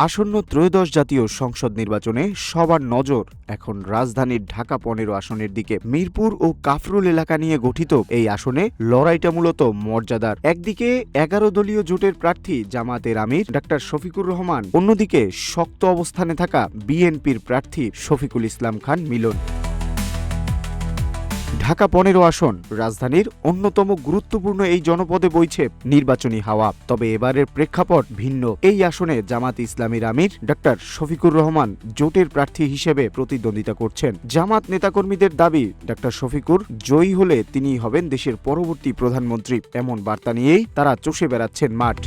আসন্ন ত্রয়োদশ জাতীয় সংসদ নির্বাচনে সবার নজর এখন রাজধানীর ঢাকা ১৫ আসনের দিকে। মিরপুর ও কাফরুল এলাকা নিয়ে গঠিত এই আসনে লড়াইটা মূলত মর্যাদার। একদিকে ১১ দলীয় জোটের প্রার্থী জামায়াতের আমির ডাক্তার শফিকুর রহমান, অন্যদিকে শক্ত অবস্থানে থাকা বিএনপির প্রার্থী শফিকুল ইসলাম খান মিলন। ঢাকা ১৫ আসন রাজধানীর অন্যতম গুরুত্বপূর্ণ এই জনপদে বইছে নির্বাচনী হাওয়া। তবে এবারের প্রেক্ষাপট ভিন্ন। এই আসনে জামাত ইসলামীর আমির ডাক্তার শফিকুর রহমান জোটের প্রার্থী হিসেবে প্রতিদ্বন্দ্বিতা করছেন। জামাত নেতাকর্মীদের দাবি, ডাক্তার শফিকুর জয়ী হলে তিনিই হবেন দেশের পরবর্তী প্রধানমন্ত্রী। এমন বার্তা নিয়েই তারা চষে বেড়াচ্ছেন মাঠ।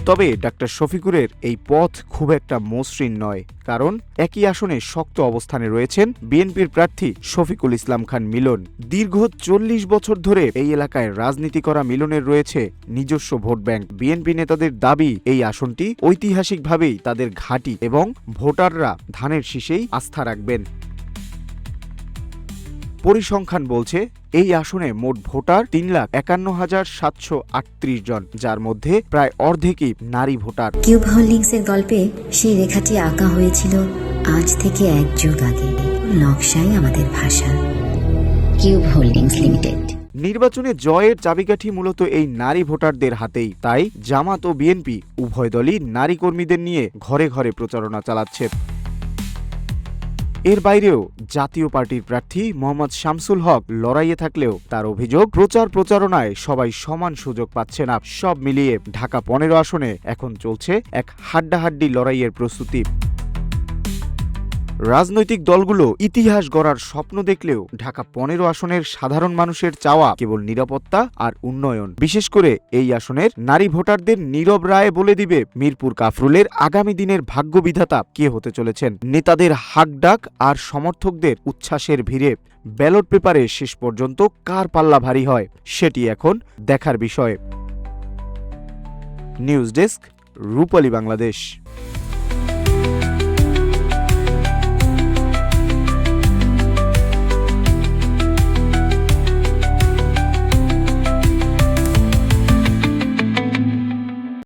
তবে ডাক্তার শফিকুরের এই পথ খুব একটা মসৃণ নয়, কারণ একই আসনে শক্ত অবস্থানে রয়েছেন বিএনপির প্রার্থী শফিকুল ইসলাম খান মিলন। দীর্ঘ ৪০ বছর ধরে এই এলাকায় রাজনীতি করা মিলনের রয়েছে নিজস্ব ভোট ব্যাংক। বিএনপি নেতাদের দাবি, এই আসনটি ঐতিহাসিকভাবেই তাদের ঘাঁটি এবং ভোটাররা ধানের শীষেই আস্থা রাখবেন। পরিসংখ্যান বলছে এই আসনে মোট ভোটার ৩,৫১,৭৩৮ জন, যার মধ্যে প্রায় অর্ধেকই নারী ভোটার। কিউব হোল্ডিংসের গল্পে সেই রেখাটি আঁকা হয়েছিল আজ থেকে ১ যুগ আগে। নকশাই আমাদের ভাষা। Cube holdings limited. নির্বাচনে জয়ের চাবিকাঠি মূলত এই নারী ভোটারদের হাতেই। তাই জামাত ও বিএনপি উভয় দলই নারী কর্মীদের নিয়ে ঘরে ঘরে প্রচারণা চালাচ্ছে। এর বাইরেও জাতীয় পার্টির প্রার্থী মোহাম্মদ শামসুল হক লড়াইয়ে থাকলেও তার অভিযোগ, প্রচারণায় সবাই সমান সুযোগ পাচ্ছে না। সব মিলিয়ে ঢাকা ১৫ আসনে এখন চলছে এক হাড্ডাহাড্ডি লড়াইয়ের প্রস্তুতি। রাজনৈতিক দলগুলো ইতিহাস গড়ার স্বপ্ন দেখলেও ঢাকা ১৫ আসনের সাধারণ মানুষের চাওয়া কেবল নিরাপত্তা আর উন্নয়ন। বিশেষ করে এই আসনের নারী ভোটারদের নীরব রায় বলে দিবে মিরপুর কাফরুলের আগামী দিনের ভাগ্যবিধাতা কে হতে চলেছেন। নেতাদের হাকডাক আর সমর্থকদের উচ্ছ্বাসের ভিড়ে ব্যালট পেপারে শেষ পর্যন্ত কার পাল্লা ভারী হয়, সেটি এখন দেখার বিষয়। নিউজ ডেস্ক, রূপালী বাংলাদেশ।